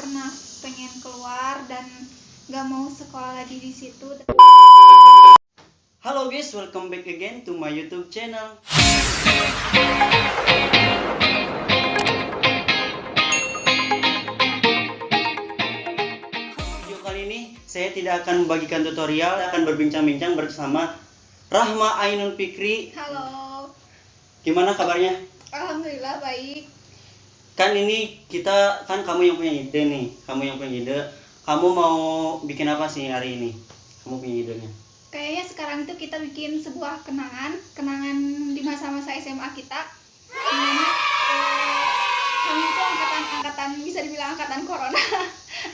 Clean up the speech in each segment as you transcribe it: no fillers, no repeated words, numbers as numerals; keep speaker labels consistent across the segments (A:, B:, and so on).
A: pernah pengen keluar dan gak mau sekolah lagi di situ.
B: Halo guys, welcome back again to my YouTube channel. Video kali ini saya tidak akan membagikan tutorial, saya akan berbincang-bincang bersama Rahma Ainun Fikri.
A: Halo.
B: Gimana kabarnya?
A: Alhamdulillah baik.
B: Kan ini kita, kan kamu yang punya ide nih, kamu mau bikin apa sih hari ini? Kamu punya idenya?
A: Kayaknya sekarang itu kita bikin sebuah kenangan di masa-masa SMA kita. Dimana kami itu angkatan bisa dibilang angkatan corona,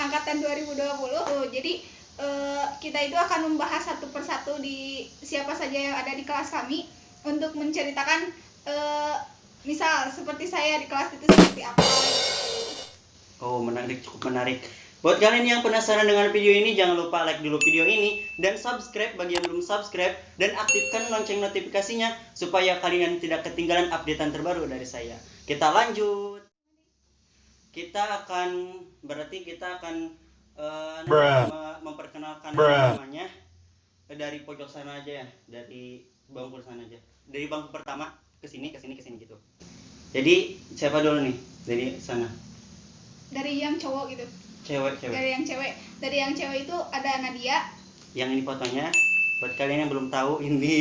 A: angkatan 2020. Jadi kita itu akan membahas satu persatu di siapa saja yang ada di kelas kami untuk menceritakan misal seperti saya di kelas itu seperti apa.
B: Oh, menarik, cukup menarik. Buat kalian yang penasaran dengan video ini, jangan lupa like dulu video ini dan subscribe bagi yang belum subscribe dan aktifkan lonceng notifikasinya supaya kalian tidak ketinggalan updatean terbaru dari saya. Kita lanjut. Kita akan memperkenalkan namanya dari pojok sana aja ya, dari bangku sana aja. Dari bangku pertama ke sini gitu. Jadi siapa dulu nih dari sana?
A: Dari yang cowok gitu.
B: Cewek.
A: Dari yang cewek itu ada Nadia.
B: Yang ini fotonya, buat kalian yang belum tahu ini.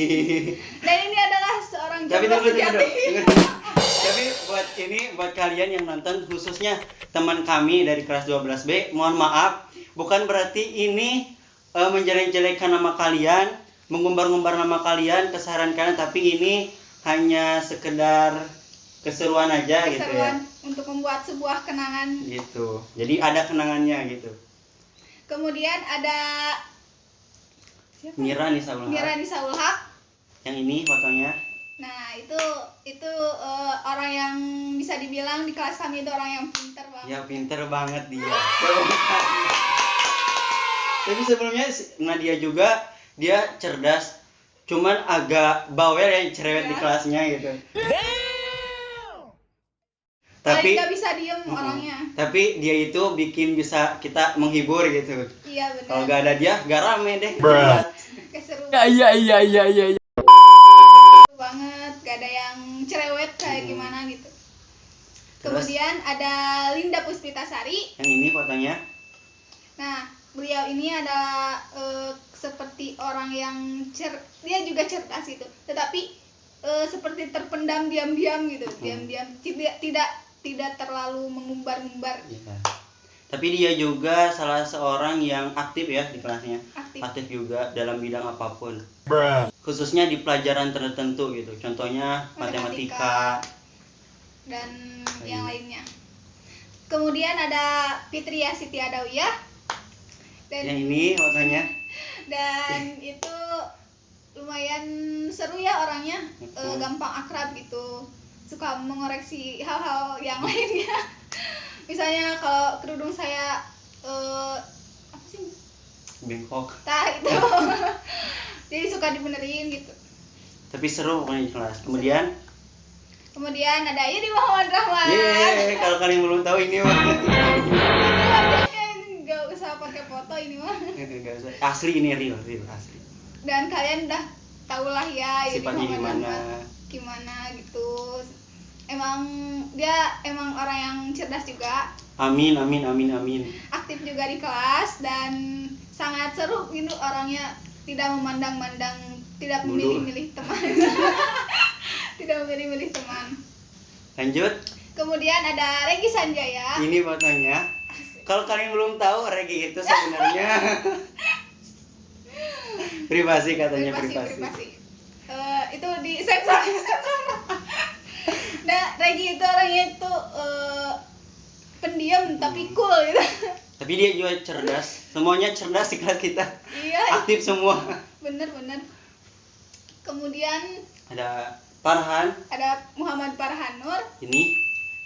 A: Dan ini adalah seorang
B: Tapi
A: jomblo sejati.
B: Tapi buat kalian yang nonton, khususnya teman kami dari kelas 12B, mohon maaf, bukan berarti ini menjelek-jelekan nama kalian, mengumbar-ngumbar nama kalian, keseharian kalian, tapi ini hanya sekedar keseruan aja gitu ya.
A: Untuk membuat sebuah kenangan
B: gitu. Jadi ada kenangannya gitu.
A: Kemudian ada siapa?
B: Mira Nisa Ulhak. Yang ini fotonya.
A: Nah, itu orang yang bisa dibilang di kelas kami itu orang yang pintar banget.
B: Ya, pintar banget dia. Tapi sebelumnya Nadia juga, dia cerdas, cuman agak bawel ya, cerewet di kelasnya gitu. Tapi
A: nggak bisa diem orangnya.
B: Tapi dia itu bikin bisa kita menghibur gitu.
A: Iya benar.
B: Kalau nggak ada dia, nggak rame deh.
A: Keseru.
B: Iya.
A: Banget, gak ada yang cerewet kayak gimana gitu.
B: Terus,
A: kemudian ada Linda Puspitasari.
B: Yang ini fotonya.
A: Nah, beliau ini adalah seperti orang yang dia juga cerdas itu, tetapi seperti terpendam diam-diam gitu, diam-diam, tidak terlalu mengumbar-ngumbar.
B: Ya. Tapi dia juga salah seorang yang aktif ya di kelasnya. Aktif juga dalam bidang apapun. Khususnya di pelajaran tertentu gitu. Contohnya matematika
A: dan yang lainnya. Kemudian ada Fitria Siti Adawiyah. Dan
B: yang ini fotonya.
A: Dan itu lumayan seru ya orangnya, gampang akrab gitu, suka mengoreksi hal-hal yang lainnya. Misalnya kalau kerudung saya apa sih?
B: Bengkok.
A: Nah itu. Jadi suka dibenerin gitu.
B: Tapi seru pokoknya di kelas. Kemudian ada
A: Yudi Muhammad Rahman.
B: Kalau kalian belum tahu ini mah.
A: Gak usah pakai foto ini mah.
B: Gak usah. Asli ini real asli.
A: Dan kalian udah tau lah ya
B: sifatnya
A: gimana gitu. Dia emang orang yang cerdas juga.
B: Amin.
A: Aktif juga di kelas dan sangat seru gitu orangnya, tidak memandang-mandang, tidak memilih-milih teman. Tidak memilih-milih teman.
B: Lanjut.
A: Kemudian ada Regi Sanjaya.
B: Ini fotonya. Kalau kalian belum tahu, Regi itu sebenarnya privasi katanya. Itu
A: di sensor. Nah, Regi itu orangnya itu pendiam tapi cool gitu.
B: Tapi dia juga cerdas. Semuanya cerdas di kelas kita.
A: Iya.
B: Aktif semua.
A: Bener. Kemudian
B: ada Farhan.
A: Ada Muhammad Farhan Nur.
B: Ini.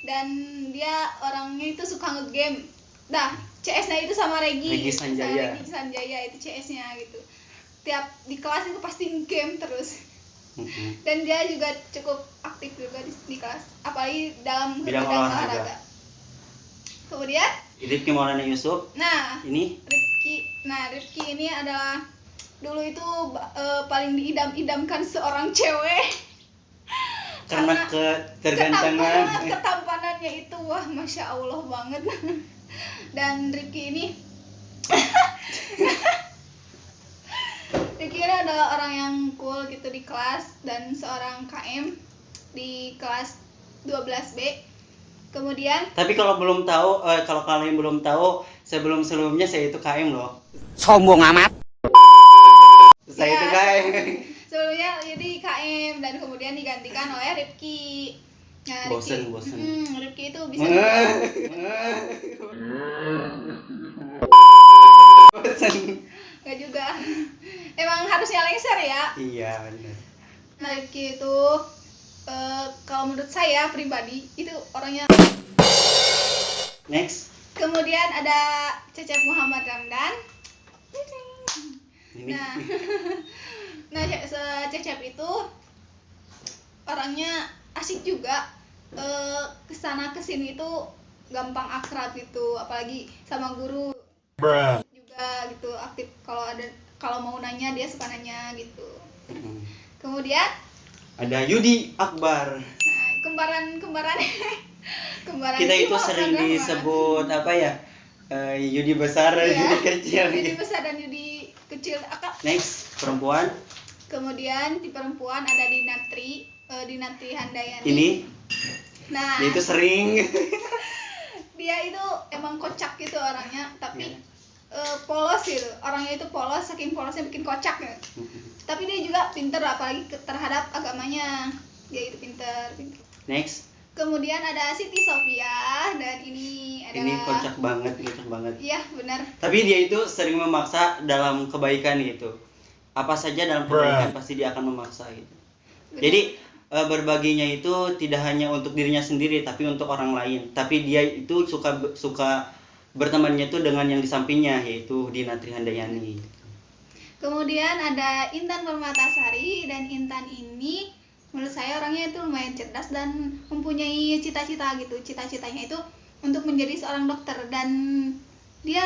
A: Dan dia orangnya itu suka nge-game. Nah, CS-nya itu sama
B: Regi Sanjaya.
A: Itu CS-nya gitu. Tiap di kelas itu pasti nge-game terus. Dan dia juga cukup aktif juga di kelas, apalagi dalam bidang olahraga. Kemudian
B: Rifki Maulana Yusuf.
A: Nah,
B: Ini
A: Rifki ini adalah dulu itu paling diidam-idamkan seorang cewek
B: karena ketergantengan.
A: ketampanannya itu wah masya Allah banget. Dan Rifki ini adalah orang yang cool gitu di kelas dan seorang KM di kelas 12B. Kemudian
B: Tapi kalau kalian belum tahu, sebelumnya saya itu KM loh.
C: Sombong amat.
B: Saya
A: Ya,
B: itu KM.
A: sebelumnya jadi KM dan kemudian digantikan oleh Rifki. Nah,
B: Bosen.
A: Rifki itu bisa
B: Bosen.
A: nggak juga. Emang harusnya lengser ya.
B: Iya benar.
A: Nah, Rifki itu kalau menurut saya pribadi itu orangnya.
B: Next.
A: Kemudian ada Cecep Muhammad Ramdan.
B: Ini.
A: Nah, Cecep itu orangnya asik juga. Kesana kesini itu gampang akrab gitu, apalagi sama guru juga gitu, aktif kalau mau nanya dia suka nanya gitu. Kemudian
B: Ada Yudi Akbar.
A: nah, kembaran
B: Kita itu
A: Muhammad
B: sering
A: Rahman.
B: disebut apa ya? Yudi besar,
A: Iya,
B: Yudi kecil.
A: Yudi besar dan Yudi kecil.
B: Next, perempuan.
A: Kemudian di perempuan ada Dinatri Handayani.
B: Ini
A: Nah,
B: dia itu sering.
A: dia itu emang kocak gitu orangnya, tapi
B: Iya.
A: polos gitu. Orangnya itu polos, saking polosnya bikin kocak ya. Tapi dia juga pinter, apalagi terhadap agamanya. Dia itu pinter.
B: Next,
A: Kemudian ada Siti Sofia dan ini adalah
B: ini kocak banget.
A: Iya, benar.
B: Tapi dia itu sering memaksa dalam kebaikan gitu. Apa saja dalam kebaikan pasti dia akan memaksa gitu.
A: Benar.
B: Jadi berbaginya itu tidak hanya untuk dirinya sendiri tapi untuk orang lain. Tapi dia itu suka bertemannya itu dengan yang di sampingnya, yaitu Dinatri Handayani.
A: Kemudian ada Intan Permatasari, dan Intan ini menurut saya orangnya itu lumayan cerdas dan mempunyai cita-cita gitu. Cita-citanya itu untuk menjadi seorang dokter, dan dia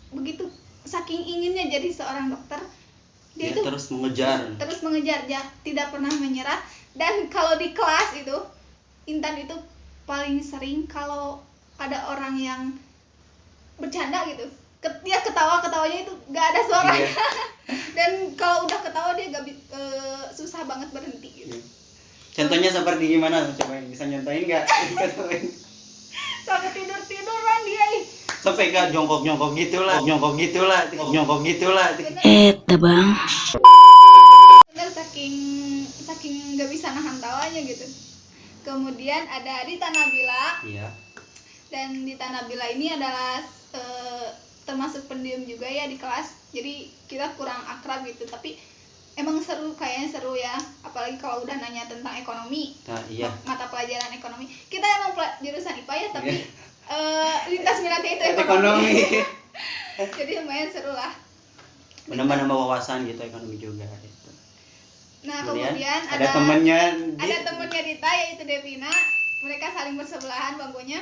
A: begitu saking inginnya jadi seorang dokter,
B: Dia
A: itu
B: terus mengejar.
A: dia tidak pernah menyerah. Dan kalau di kelas itu Intan itu paling sering kalau ada orang yang bercanda gitu, dia ketawanya itu gak ada suaranya.
B: Iya.
A: Dan kalau udah ketawa dia susah banget berhenti gitu.
B: Contohnya seperti gimana? Coba bisa nyontain nggak?
A: Sampai tiduran dia ih.
B: Sampai nggak jongkok gitulah.
C: Bang.
A: Bener, saking gak bisa nahan tawanya gitu. Kemudian ada Dita Nabila,
B: Iya.
A: dan Dita Nabila ini adalah termasuk pendiam juga ya di kelas. Jadi kita kurang akrab gitu, tapi emang kayaknya seru ya, apalagi kalau udah nanya tentang ekonomi.
B: Nah, iya.
A: Mata pelajaran ekonomi. Kita emang jurusan IPA ya, tapi lintas minatnya itu ekonomi.
B: Ekonomi.
A: Jadi lumayan seru lah.
B: Menambah wawasan gitu, ekonomi juga gitu.
A: Nah, kemudian
B: ada temennya
A: Dita, yaitu Devina. Mereka saling bersebelahan bangkunya.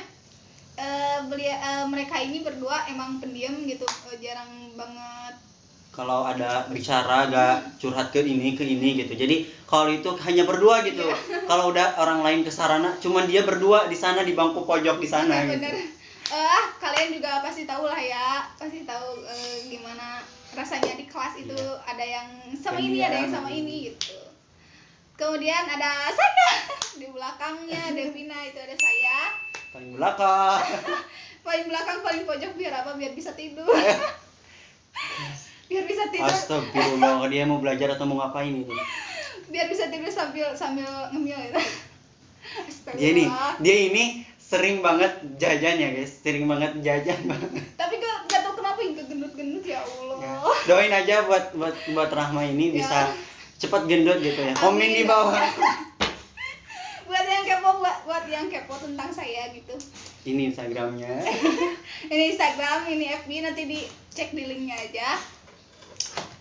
A: Mereka ini berdua emang pendiam gitu, jarang banget.
B: Kalau ada bicara gak curhat ke ini gitu. Jadi kalau itu hanya berdua gitu. Kalau udah orang lain ke sarana, cuman dia berdua di sana di bangku pojok di sana gitu.
A: Bener. Kalian juga pasti tahu lah ya, pasti tahu gimana rasanya di kelas itu.
B: Iya.
A: Ada yang sama
B: Pendiam.
A: ini, ada yang sama ini gitu. Kemudian ada saya di belakangnya, Devina itu ada saya.
B: Paling belakang.
A: Paling belakang, paling pojok, biar apa? Biar bisa tidur. Biar bisa tidur.
B: Astagfirullah, dia mau belajar atau mau ngapain ini?
A: Biar bisa tidur sambil ngemil gitu.
B: Dia ini sering banget jajan ya guys, sering banget jajan banget.
A: Tapi gak tau kenapa hingga gendut-gendut ya Allah.
B: Ya. Doain aja buat Rahma ini bisa cepat gendut gitu ya. Komen
A: Amin.
B: di bawah.
A: buat yang kepo tentang saya gitu.
B: Ini Instagramnya.
A: Ini Instagram, ini FB, nanti dicek di linknya aja.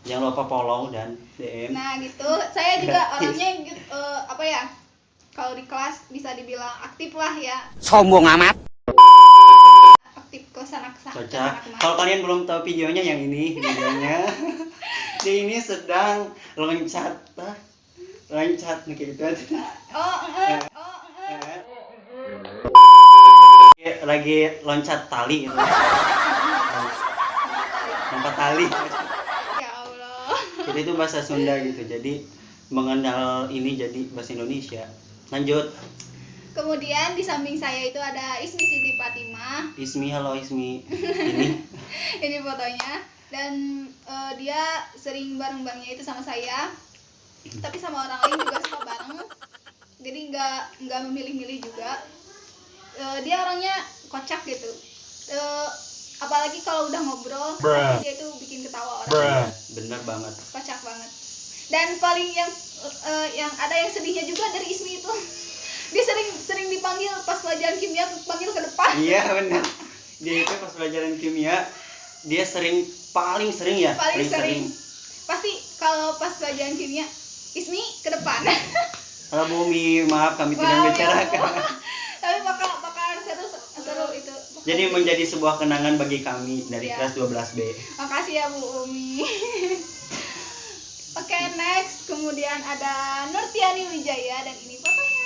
B: Jangan lupa follow dan DM.
A: Nah gitu, saya juga
B: Gratis.
A: orangnya gitu, apa ya? Kalau di kelas bisa dibilang aktif lah ya.
C: Sombong amat.
A: Aktif ke sana
B: Cocok. Kalau kalian belum tahu videonya, yang ini videonya. Dia ini sedang loncat nih kayak gitu. Lagi loncat tali gitu. Lompat tali.
A: Ya Allah.
B: Jadi itu bahasa Sunda gitu. Jadi mengenal ini jadi bahasa Indonesia. Lanjut.
A: Kemudian di samping saya itu ada Ismi Siti Fatimah.
B: Ismi, halo Ismi. Ini
A: Fotonya. Dan dia sering bareng-barengnya itu sama saya. Tapi sama orang lain juga suka bareng. Jadi nggak memilih-milih juga. Dia orangnya kocak gitu. Apalagi kalau udah ngobrol, dia itu bikin ketawa orang.
B: Bener banget.
A: Kocak banget. Dan paling yang ada yang sedihnya juga dari Ismi itu. Dia sering dipanggil pas pelajaran kimia, panggil ke depan.
B: Iya benar. Dia itu pas pelajaran kimia dia paling sering ya.
A: Paling sering. Pasti kalau pas pelajaran kimia, Ismi ke depan.
B: Kalau Bumi, maaf kami tidak membicarakan.
A: Tapi bakal seru itu.
B: Jadi menjadi sebuah kenangan bagi kami dari kelas 12B.
A: Makasih ya Bu Umi. Oke, next. Kemudian ada Nurtiani Wijaya dan ini fotonya.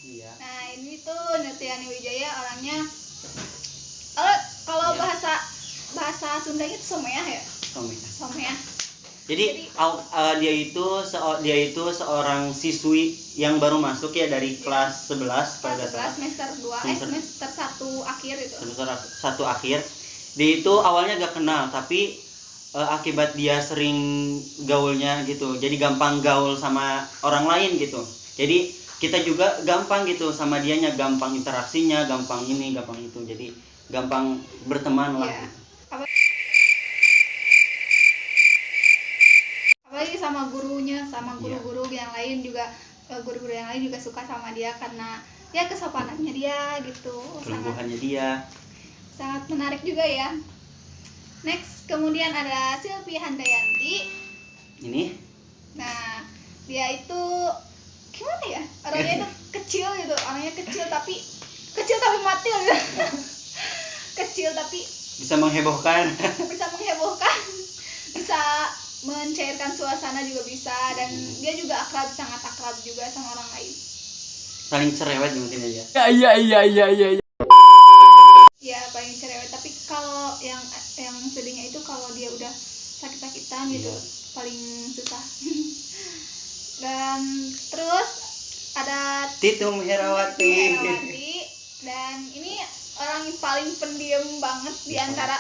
B: Iya.
A: Nah, ini tuh Nurtiani Wijaya orangnya kalau bahasa Sunda itu someah ya? Someah.
B: Jadi dia itu seorang siswi yang baru masuk ya dari kelas 11 pada
A: kelas semester 2 semester 1 akhir itu.
B: Semester 1 akhir. Dia itu awalnya gak kenal, tapi akibat dia sering gaulnya gitu. Jadi gampang gaul sama orang lain gitu. Jadi kita juga gampang gitu sama dianya, gampang interaksinya, gampang ini, gampang itu. Jadi gampang berteman lah.
A: Yeah. Apalagi sama gurunya, sama guru-guru yang lain juga, guru-guru yang lain juga suka sama dia karena ya kesopanannya dia gitu.
B: Kelumpuhannya dia.
A: Sangat menarik juga ya. Next, kemudian ada Silvi Handayanti.
B: Ini?
A: Nah, dia itu gimana ya? Orangnya itu kecil gitu, orangnya kecil tapi mati gitu. Kecil tapi
B: bisa menghebohkan.
A: Bisa mencairkan suasana juga bisa, dan dia juga sangat akrab juga sama orang lain.
B: Saling cerewet mungkin aja.
C: Iya.
A: Ya paling cerewet, tapi kalau yang sedihnya itu kalau dia udah sakit-sakitan gitu, paling susah. Dan terus ada
B: Titum Herawati.
A: Dan ini orang yang paling pendiam banget di antara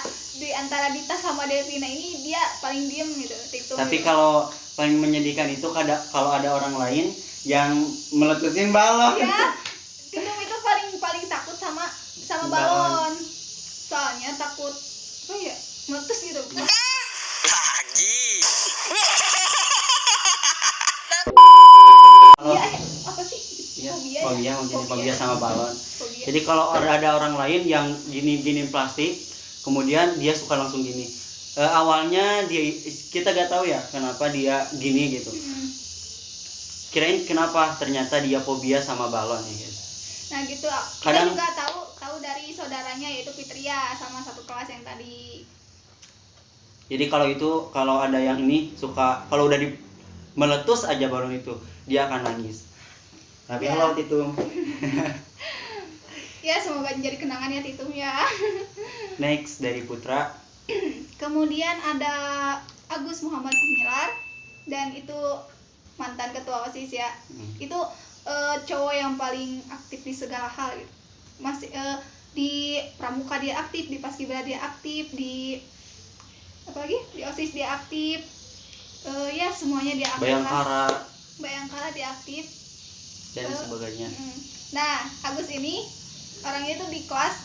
A: Dita sama Devina ini, dia paling diem gitu.
B: Tapi kalau paling menyedihkan itu kalau ada orang lain yang meletusin balon.
A: Ya, Titum itu paling takut sama balon. Soalnya takut meletus gitu.
C: Lagi.
A: Apa sih?
B: Fobia sama balon. Jadi kalau ada orang lain yang gini plastik, kemudian dia suka langsung gini. Awalnya kita gak tahu ya kenapa dia gini gitu. Kirain kenapa, ternyata dia fobia sama balon ya guys.
A: Nah gitu. Kita juga tahu dari saudaranya yaitu Fitria sama satu kelas yang tadi.
B: Jadi kalau ada yang ini suka, kalau udah meletus aja balon itu, dia akan nangis. Tapi kalau Titum.
A: Ya semoga menjadi kenangan ya Titum ya.
B: Next dari Putra.
A: Kemudian ada Agus Muhammad Gumilar, dan itu mantan ketua OSIS ya. Itu cowok yang paling aktif di segala hal gitu. Masih di pramuka dia aktif, di paskibra dia aktif, di OSIS dia aktif. Ya semuanya dia aktif. Bayangkara dia aktif
B: dan sebagainya.
A: Nah, Agus ini orangnya itu di kelas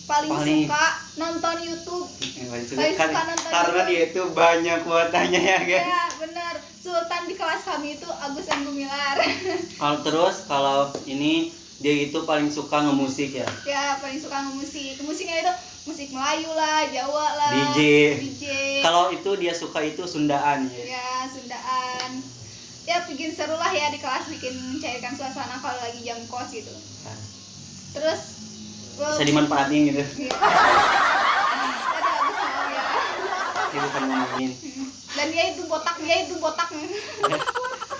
A: paling suka nonton YouTube.
B: Karena dia itu banyak kuotanya ya guys.
A: Ya benar, Sultan di kelas kami itu Agus M. Gumilar.
B: Kalau ini dia itu paling suka ngemusik ya.
A: Ya paling suka ngemusik. Musiknya itu musik Melayu lah, Jawa lah, DJ.
B: Kalau itu dia suka itu Sundaan ya.
A: Ya Sundaan. Ya bikin seru lah ya di kelas, bikin mencairkan suasana kalau lagi jam kos gitu. Terus
B: bisa dimanfaatin gitu.
A: Iya. Ada habis maaf ya.
B: Ini bukan ngomongin.
A: Dan dia itu botak.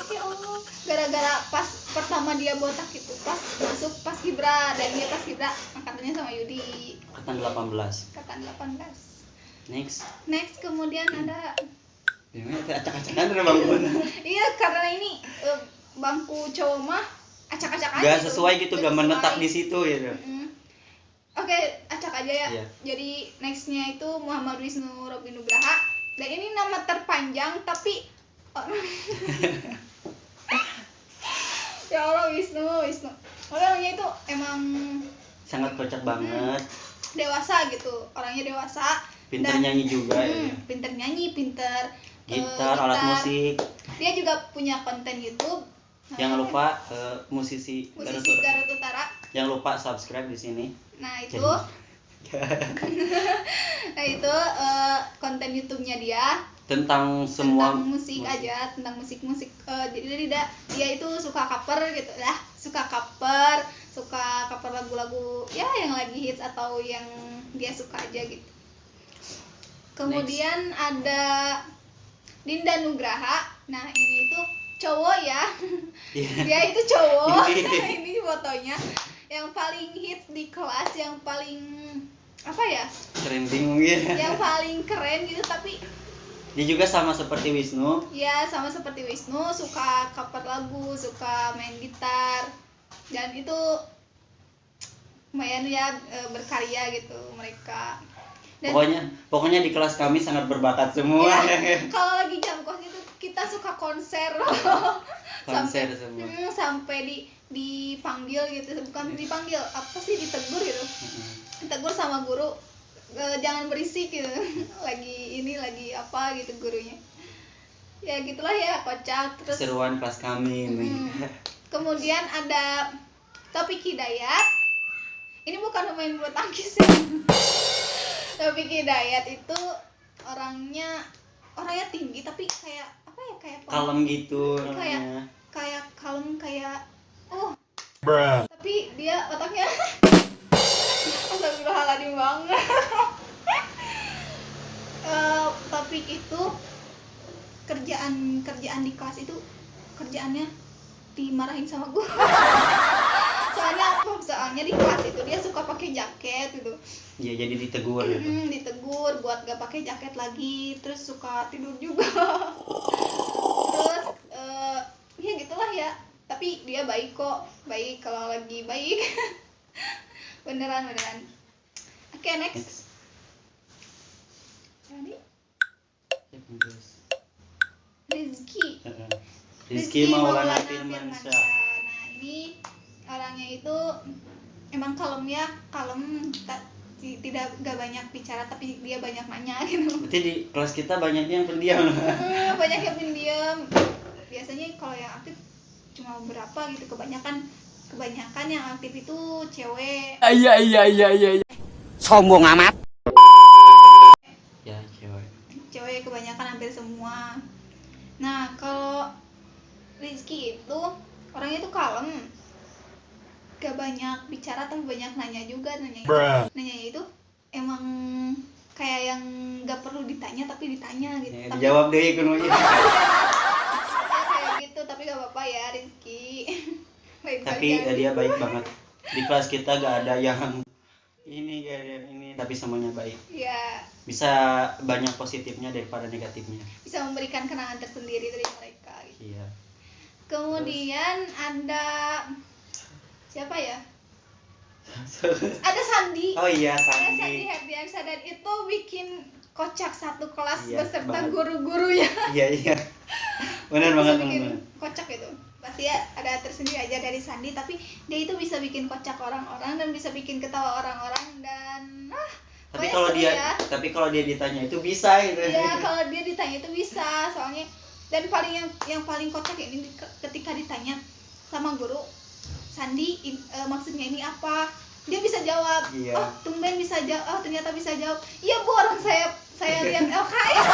A: Ya Allah, gara-gara pas pertama dia botak itu pas masuk pas Kibra, dan dia pas Kibra angkatannya sama Yudi.
B: Angkatan 18.
A: Angkatan 18.
B: Next
A: Kemudian ada
B: ini acak-acakan dari bangku.
A: iya, karena ini bangku cowok mah acak-acakan.
B: Gak sesuai gitu, gak menetap di situ gitu.
A: Oke, acak aja ya.
B: Iya.
A: Jadi nextnya itu Muhammad Wisnu Robby Nugraha. Dan ini nama terpanjang tapi ya Allah, Wisnu. Orangnya itu emang
B: Sangat kocak banget.
A: dewasa gitu, orangnya dewasa.
B: Pinter nyanyi juga ya.
A: Pinter nyanyi, pinter
B: Gitar, alat musik.
A: Dia juga punya konten YouTube.
B: Jangan lupa musisi
A: Musisi Garut Utara.
B: Jangan lupa subscribe di sini.
A: Nah itu konten YouTube-nya dia
B: Tentang semua
A: tentang musik aja, tentang musik. Jadi dia itu suka cover gitu lah, suka cover lagu-lagu ya yang lagi hits atau yang dia suka aja gitu. Kemudian ada Dinda Nugraha. Nah ini itu cowok ya. Dia itu cowok. Ini fotonya yang paling hits di kelas, yang paling apa ya,
B: trending mungkin.
A: yang paling keren gitu. Tapi
B: dia juga sama seperti Wisnu.
A: ya sama seperti Wisnu, suka cover lagu, suka main gitar, dan itu lumayan ya, berkarya gitu mereka. Dan
B: Pokoknya di kelas kami sangat berbakat semua.
A: ya, kalau lagi jam kos itu kita suka konser.
B: Konser semua.
A: Sampai dipanggil gitu, bukan dipanggil, apa sih, ditegur gitu. Ditegur sama guru, jangan berisik gitu. lagi apa gitu gurunya. Ya gitulah ya, kocak. Terus
B: Seruan kelas kami ini.
A: kemudian ada Taufik Hidayat. Ini bukan pemain bulu tangkis ya. Taufik Hidayat itu orangnya tinggi tapi kayak apa ya, kayak
B: Kalem gitu
A: kayak
B: orangnya.
A: kalem, kayak tapi dia otaknya astagfirullahaladzim banget. Taufik itu kerjaan di kelas itu kerjaannya dimarahin sama guru. Soalnya di kelas itu dia suka pakai jaket gitu.
B: Iya, jadi ditegur gitu.
A: Ditegur buat gak pakai jaket lagi, terus suka tidur juga. Terus ya gitulah ya. Tapi dia baik kok, baik kalau lagi baik. beneran. Oke, next. Ready? Rizky
B: Maulana
A: Firmansyah.
B: Firmansyah.
A: Nah ini orangnya itu emang kalem, gak banyak bicara tapi dia banyak nanya gitu.
B: Berarti di kelas kita banyaknya yang pendiam.
A: Banyak yang pendiam. Biasanya kalau yang aktif cuma berapa gitu, kebanyakan yang aktif itu cewek.
C: Iya. Sombong amat.
B: Ya,
A: Cewek kebanyakan, hampir semua. Nah kalau Rizky itu orangnya itu kalem, gak banyak bicara tapi banyak nanya juga. Nanya itu emang kayak yang gak perlu ditanya tapi ditanya gitu.
B: ya
A: Tapi
B: dijawab deh kunonya.
A: kayak gitu, tapi gak apa-apa ya Rizky. Baik-baik
B: Tapi
A: aja.
B: dia baik banget. Di kelas kita gak ada yang ini tapi semuanya baik.
A: Ya,
B: Bisa banyak positifnya daripada negatifnya.
A: bisa memberikan kenangan tersendiri dari mereka gitu.
B: Iya.
A: Kemudian ada siapa ya? Ada Sandi.
B: Oh iya,
A: Ada Sandi
B: Sandi.
A: Herdiansyah, dan itu bikin kocak satu kelas
B: Iya,
A: beserta
B: banget.
A: guru-gurunya.
B: Iya. Benar banget,
A: Bikin
B: benar.
A: kocak itu. Pasti ya ada tersendiri aja dari Sandi, tapi dia itu bisa bikin kocak orang-orang dan bisa bikin ketawa orang-orang, dan
B: Tapi
A: pokoknya
B: kalau
A: seru
B: dia
A: ya.
B: ditanya itu bisa gitu.
A: Iya, kalau dia ditanya itu bisa, soalnya. Dan yang paling kocak ini ketika ditanya sama guru, Sandi maksudnya ini apa, dia bisa jawab.
B: Iya.
A: Oh tumben bisa jawab, oh ternyata bisa jawab. Iya bu, orang saya lihat LKS.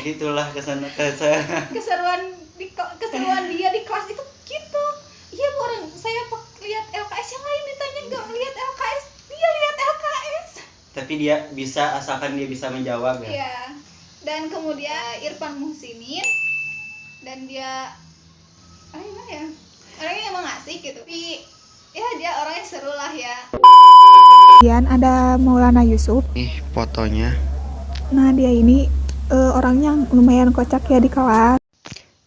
B: Gitulah keseruan
A: keseruan dia di kelas itu gitu. Iya bu, orang saya lihat LKS yang lain ditanya nggak ngeliat LKS, dia lihat LKS.
B: Tapi dia bisa, asalkan dia bisa menjawab ya.
A: Iya. Dan kemudian Irfan Muhsinin, dan dia gimana ya, orangnya emang asik gitu, tapi ya dia orangnya seru lah ya.
D: Kemudian ada Maulana Yusuf.
B: Nih fotonya.
D: Nah dia ini orangnya lumayan kocak ya di kelas,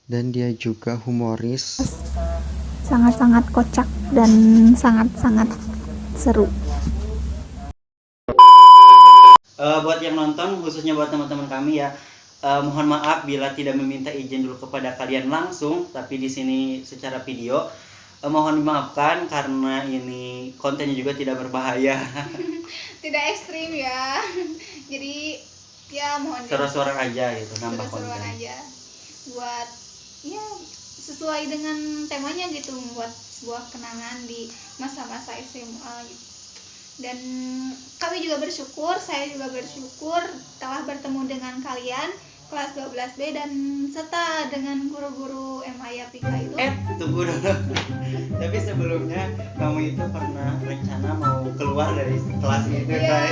B: Dan dia juga humoris.
D: sangat-sangat kocak dan sangat-sangat seru.
B: Buat yang nonton, khususnya buat teman-teman kami ya, mohon maaf bila tidak meminta izin dulu kepada kalian langsung, tapi di sini secara video. Mohon dimaafkan karena ini kontennya juga tidak berbahaya.
A: Tidak ekstrim ya. Jadi ya mohon
B: Seru-seruan aja gitu, nambah
A: seru-seruan
B: konten.
A: aja buat ya sesuai dengan temanya gitu, membuat sebuah kenangan di masa-masa SMA gitu. Dan kami juga bersyukur, saya juga bersyukur telah bertemu dengan kalian kelas 12B dan serta dengan guru-guru MA Yapika itu.
B: Tunggu dulu. Tapi sebelumnya kamu itu pernah rencana mau keluar dari kelas itu,
A: Iya,
B: Tay?